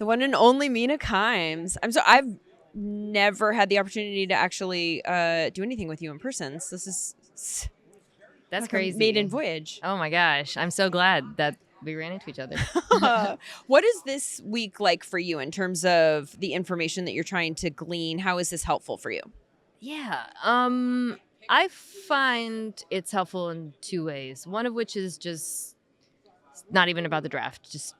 The one and only Mina Kimes. I've never had the opportunity to actually do anything with you in person. So this is That's like crazy. a maiden voyage. Oh my gosh. I'm so glad that we ran into each other. What is this week like for you in terms of the information that you're trying to glean? How is this helpful for you? Yeah. I find it's helpful in two ways. One of which is just not even about the draft, just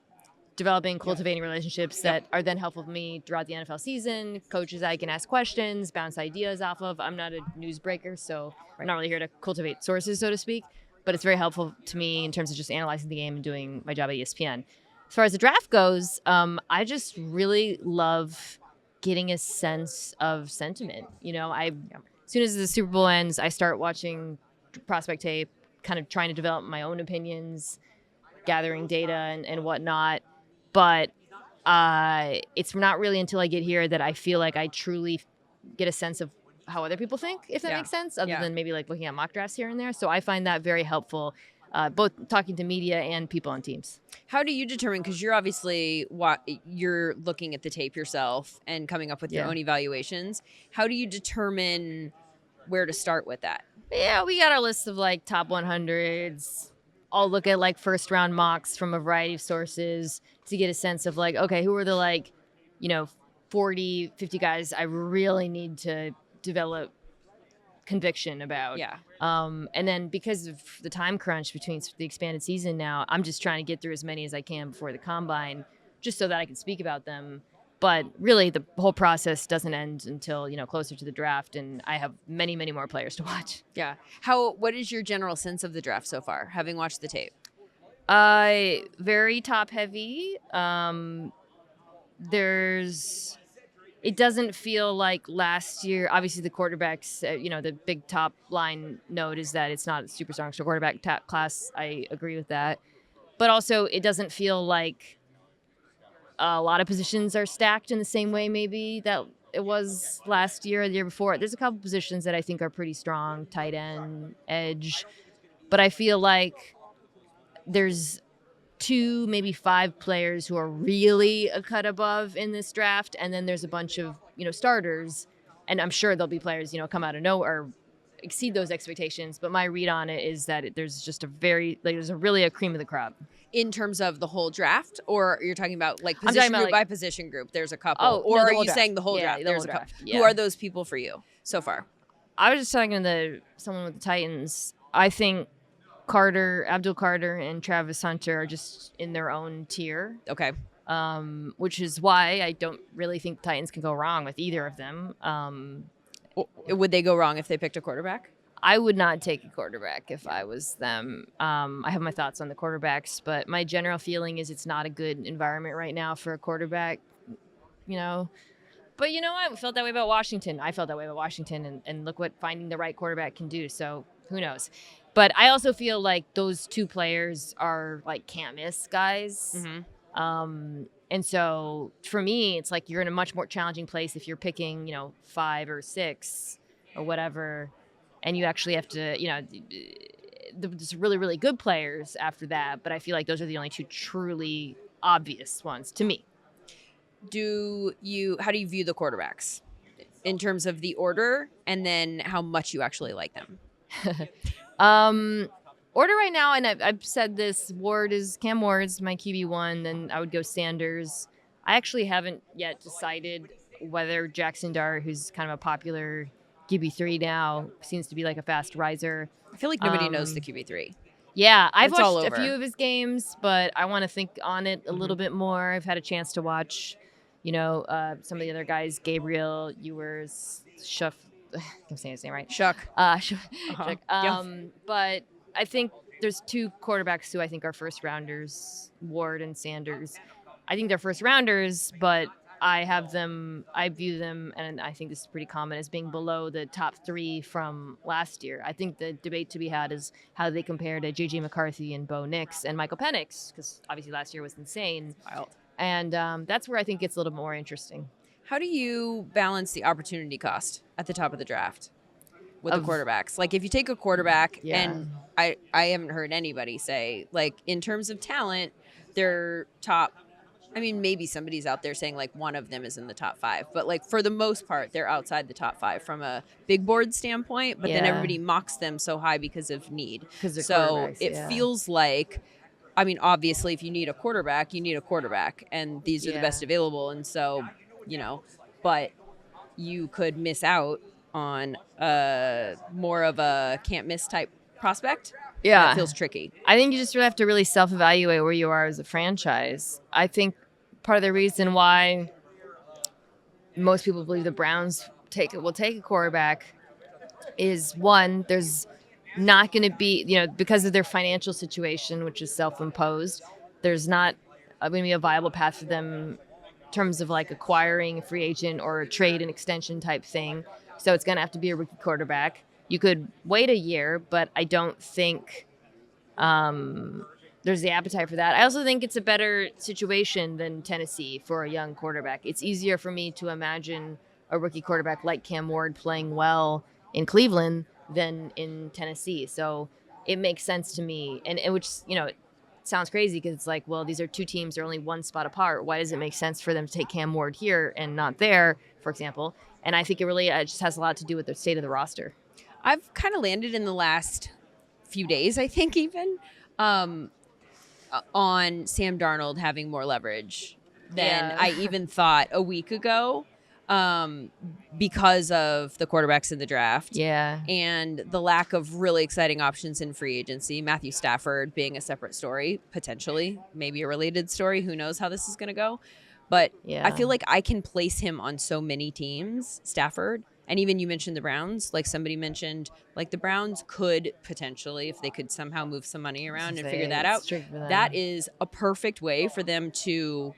developing, cultivating relationships that are then helpful to me throughout the NFL season. Coaches I can ask questions, bounce ideas off of. I'm not a newsbreaker, so I'm not really here to cultivate sources, so to speak. But it's very helpful to me in terms of just analyzing the game and doing my job at ESPN. As far as the draft goes, I just really love getting a sense of sentiment. As soon as the Super Bowl ends, I start watching prospect tape, kind of trying to develop my own opinions, gathering data and whatnot. But it's not really until I get here that I feel like I truly get a sense of how other people think, if that makes sense, other than maybe like looking at mock drafts here and there. So I find that very helpful, both talking to media and people on teams. How do you determine, because you're obviously you're looking at the tape yourself and coming up with your own evaluations. How do you determine where to start with that? Yeah, we got our list of like top 100s. I'll look at like first round mocks from a variety of sources to get a sense of like, okay, who are the 40, 50 guys I really need to develop conviction about. Yeah. And then because of the time crunch between the expanded season now, I'm just trying to get through as many as I can before the combine, just so that I can speak about them. But really, the whole process doesn't end until, closer to the draft, and I have many, many more players to watch. Yeah. What is your general sense of the draft so far, having watched the tape? Very top heavy. It doesn't feel like last year. Obviously, the quarterbacks, the big top line note is that it's not a super strong quarterback class. I agree with that. But also, it doesn't feel like a lot of positions are stacked in the same way maybe that it was last year or the year before. There's a couple positions that I think are pretty strong, tight end, edge. But I feel like there's 2, maybe 5 players who are really a cut above in this draft. And then there's a bunch of, starters. And I'm sure there'll be players, come out of nowhere or exceed those expectations. But my read on it is that there's just there's really a cream of the crop. In terms of the whole draft, or you're talking about like position group by position group? There's a couple. Oh, or no, are you saying the whole draft? There's a couple. Yeah. Who are those people for you so far? I was just talking to someone with the Titans. I think Abdul Carter, and Travis Hunter are just in their own tier. Okay. Which is why I don't really think the Titans can go wrong with either of them. Would they go wrong if they picked a quarterback? I would not take a quarterback if I was them. I have my thoughts on the quarterbacks, but my general feeling is it's not a good environment right now for a quarterback, But you know what? We felt that way about Washington. I felt that way about Washington, and look what finding the right quarterback can do. So who knows? But I also feel like those 2 players are like can't miss guys. Mm-hmm. And so for me, it's like you're in a much more challenging place if you're picking, 5 or 6 or whatever. And you actually have to, there's really, really good players after that. But I feel like those are the only 2 truly obvious ones to me. How do you view the quarterbacks in terms of the order and then how much you actually like them? Order right now, and I've said this, Cam Ward's my QB1, then I would go Sanders. I actually haven't yet decided whether Jackson Dart, who's kind of a popular QB3 now, seems to be like a fast riser. I feel like nobody knows the QB3. Yeah, I've watched a few of his games, but I want to think on it a little bit more. I've had a chance to watch, some of the other guys, Gabriel, Ewers, Shuff. I'm saying his name right. Shuck. Shuck. But I think there's 2 quarterbacks who I think are first rounders, Ward and Sanders. I think they're first rounders, but I view them, and I think this is pretty common, as being below the top 3 from last year. I think the debate to be had is how they compare to J.J. McCarthy and Bo Nix and Michael Penix, because obviously last year was insane. Wild. And that's where I think it's a little more interesting. How do you balance the opportunity cost at the top of the draft with the quarterbacks? Like if you take a quarterback, and I haven't heard anybody say, like, in terms of talent, they're top I mean, maybe somebody's out there saying like one of them is in the top 5, but like for the most part, they're outside the top 5 from a big board standpoint. But then everybody mocks them so high because of need. So it feels like, I mean, obviously, if you need a quarterback, you need a quarterback, and these are the best available. And so, but you could miss out on more of a can't miss type prospect. Yeah. That feels tricky. I think you just really have to really self-evaluate where you are as a franchise. I think part of the reason why most people believe the Browns will take a quarterback is, one, there's not going to be, because of their financial situation, which is self-imposed, there's not going to be a viable path for them in terms of like acquiring a free agent or a trade and extension type thing. So it's going to have to be a rookie quarterback. You could wait a year, but I don't think there's the appetite for that. I also think it's a better situation than Tennessee for a young quarterback. It's easier for me to imagine a rookie quarterback like Cam Ward playing well in Cleveland than in Tennessee. So it makes sense to me. And which, it sounds crazy because it's like, well, these are two teams. They're only one spot apart. Why does it make sense for them to take Cam Ward here and not there, for example? And I think it really just has a lot to do with the state of the roster. I've kind of landed in the last few days, I think, even on Sam Darnold having more leverage than I even thought a week ago, because of the quarterbacks in the draft. Yeah. And the lack of really exciting options in free agency. Matthew Stafford being a separate story, potentially, maybe a related story. Who knows how this is going to go? But I feel like I can place him on so many teams, Stafford. And even you mentioned the Browns, like somebody mentioned, like the Browns could potentially, if they could somehow move some money around and figure that out, that is a perfect way for them to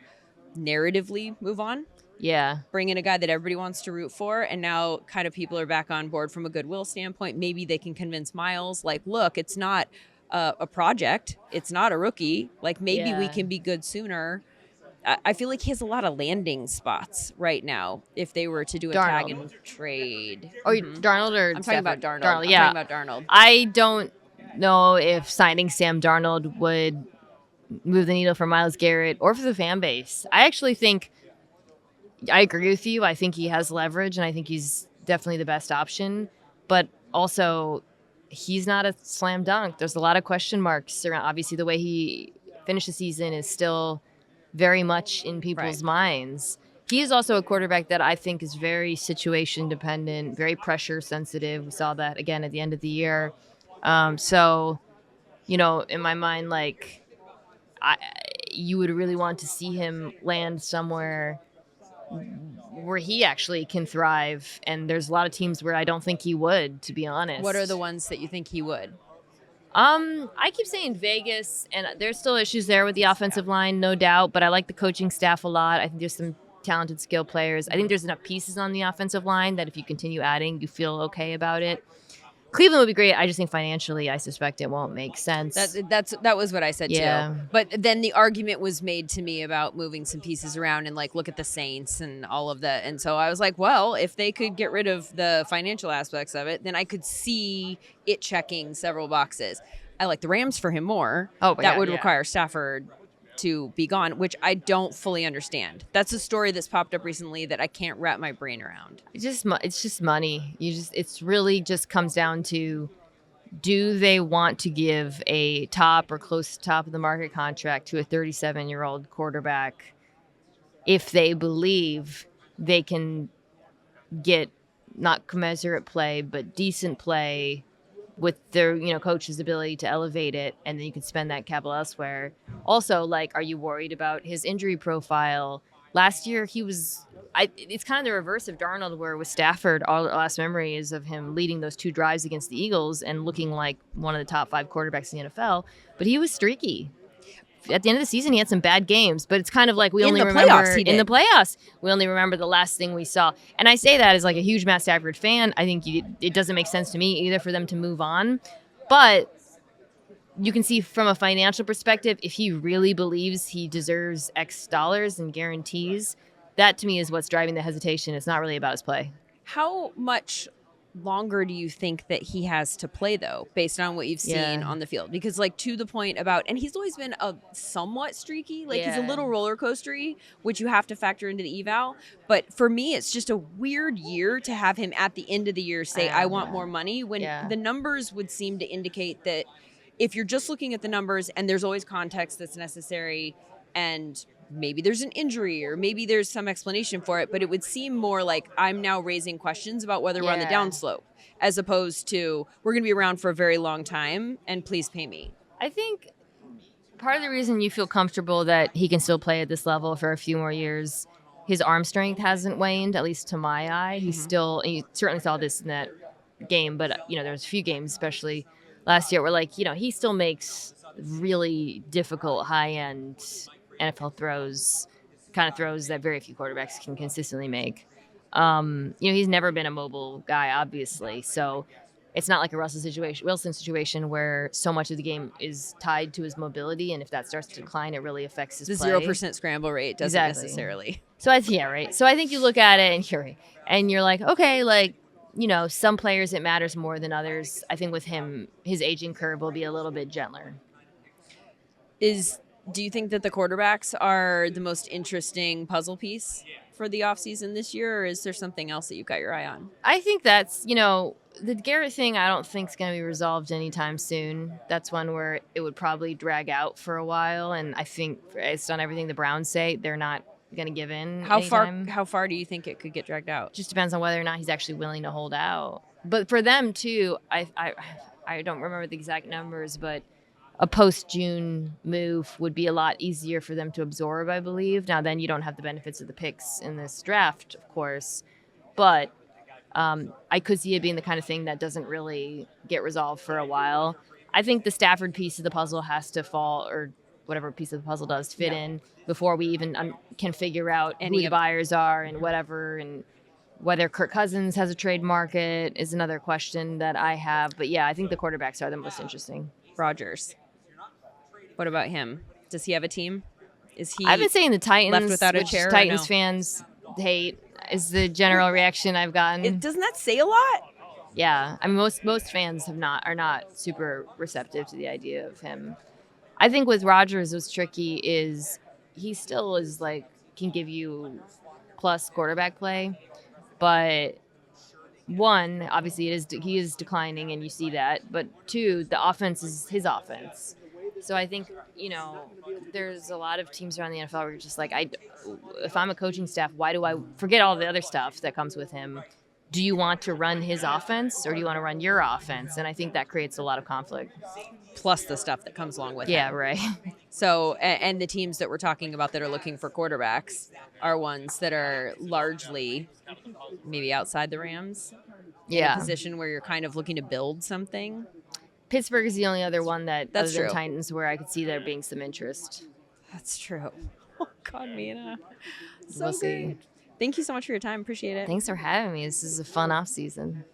narratively move on. Yeah. Bring in a guy that everybody wants to root for. And now kind of people are back on board from a goodwill standpoint. Maybe they can convince Myles, like, look, it's not a project. It's not a rookie. Like maybe we can be good sooner. I feel like he has a lot of landing spots right now if they were to do a tag and trade. Oh, Darnold or I'm talking about Darnold. Darnold. I'm talking about Darnold. I don't know if signing Sam Darnold would move the needle for Myles Garrett or for the fan base. I actually think I agree with you. I think he has leverage, and I think he's definitely the best option. But also, he's not a slam dunk. There's a lot of question marks around. Obviously, the way he finished the season is still very much in people's minds. He is also a quarterback that I think is very situation dependent, very pressure sensitive. We saw that again at the end of the year. So, in my mind, like, you would really want to see him land somewhere where he actually can thrive. And there's a lot of teams where I don't think he would, to be honest. What are the ones that you think he would? I keep saying Vegas, and there's still issues there with the offensive line, no doubt, but I like the coaching staff a lot. I think there's some talented skill players. I think there's enough pieces on the offensive line that if you continue adding, you feel okay about it. Cleveland would be great. I just think financially, I suspect it won't make sense. That was what I said too. But then the argument was made to me about moving some pieces around and like look at the Saints and all of that. And so I was like, well, if they could get rid of the financial aspects of it, then I could see it checking several boxes. I like the Rams for him more. That would require Stafford to be gone, which I don't fully understand. That's a story that's popped up recently that I can't wrap my brain around. It's just money. It's really just comes down to, do they want to give a top or close to top of the market contract to a 37-year-old quarterback if they believe they can get not commensurate play, but decent play with their, coach's ability to elevate it, and then you can spend that capital elsewhere. Also, like, are you worried about his injury profile? Last year, it's kind of the reverse of Darnold, where with Stafford, our last memory is of him leading those 2 drives against the Eagles and looking like one of the top 5 quarterbacks in the NFL, but he was streaky. At the end of the season, he had some bad games, but it's kind of like we only remember in the playoffs. We only remember the last thing we saw. And I say that as like a huge Matt Stafford fan. I think it doesn't make sense to me either for them to move on. But you can see from a financial perspective, if he really believes he deserves X dollars and guarantees, that to me is what's driving the hesitation. It's not really about his play. How much longer do you think that he has to play, though, based on what you've seen on the field? Because, like, to the point about, and he's always been a somewhat streaky, like he's a little roller coastery, which you have to factor into the eval. But for me, it's just a weird year to have him at the end of the year say, I want more money, when the numbers would seem to indicate that if you're just looking at the numbers, and there's always context that's necessary, and maybe there's an injury or maybe there's some explanation for it, but it would seem more like I'm now raising questions about whether we're on the downslope, as opposed to we're going to be around for a very long time and please pay me. I think part of the reason you feel comfortable that he can still play at this level for a few more years, his arm strength hasn't waned, at least to my eye. He's still, and you certainly saw this in that game, but there's a few games, especially last year, where he still makes really difficult high-end NFL throws, kind of throws that very few quarterbacks can consistently make. He's never been a mobile guy, obviously, so it's not like a Wilson situation where so much of the game is tied to his mobility, and if that starts to decline, it really affects his play. 0% scramble rate doesn't necessarily. So right. So I think you look at it and you're like, okay, some players it matters more than others. I think with him, his aging curve will be a little bit gentler. Do you think that the quarterbacks are the most interesting puzzle piece for the offseason this year, or is there something else that you've got your eye on? I think that's, the Garrett thing I don't think is going to be resolved anytime soon. That's one where it would probably drag out for a while, and I think based on everything the Browns say, they're not going to give in. How far do you think it could get dragged out? Just depends on whether or not he's actually willing to hold out. But for them, too, I don't remember the exact numbers, but a post-June move would be a lot easier for them to absorb, I believe. Now, then you don't have the benefits of the picks in this draft, of course. But I could see it being the kind of thing that doesn't really get resolved for a while. I think the Stafford piece of the puzzle has to fall, or whatever piece of the puzzle does fit in, before we even can figure out who the buyers are and whatever. And whether Kirk Cousins has a trade market is another question that I have. But, I think the quarterbacks are the most interesting. Rodgers. What about him? Does he have a team? Is he I've been saying the Titans, left without a chair? Titans fans hate is the general reaction I've gotten. Doesn't that say a lot? Yeah. I mean, most fans are not super receptive to the idea of him. I think with Rodgers, what's tricky is he still is can give you plus quarterback play, but one, obviously he is declining and you see that, but two, the offense is his offense. So I think, there's a lot of teams around the NFL where you're just if I'm a coaching staff, why do I forget all the other stuff that comes with him? Do you want to run his offense or do you want to run your offense? And I think that creates a lot of conflict. Plus the stuff that comes along with it. Yeah, right. So, and the teams that we're talking about that are looking for quarterbacks are ones that are largely maybe outside the Rams. Yeah. In a position where you're kind of looking to build something. Pittsburgh is the only other one that's other true. than Titans where I could see there being some interest. That's true. Oh, God, Mina. So We'll good. see. Thank you so much for your time. Appreciate it. Thanks for having me. This is a fun off season.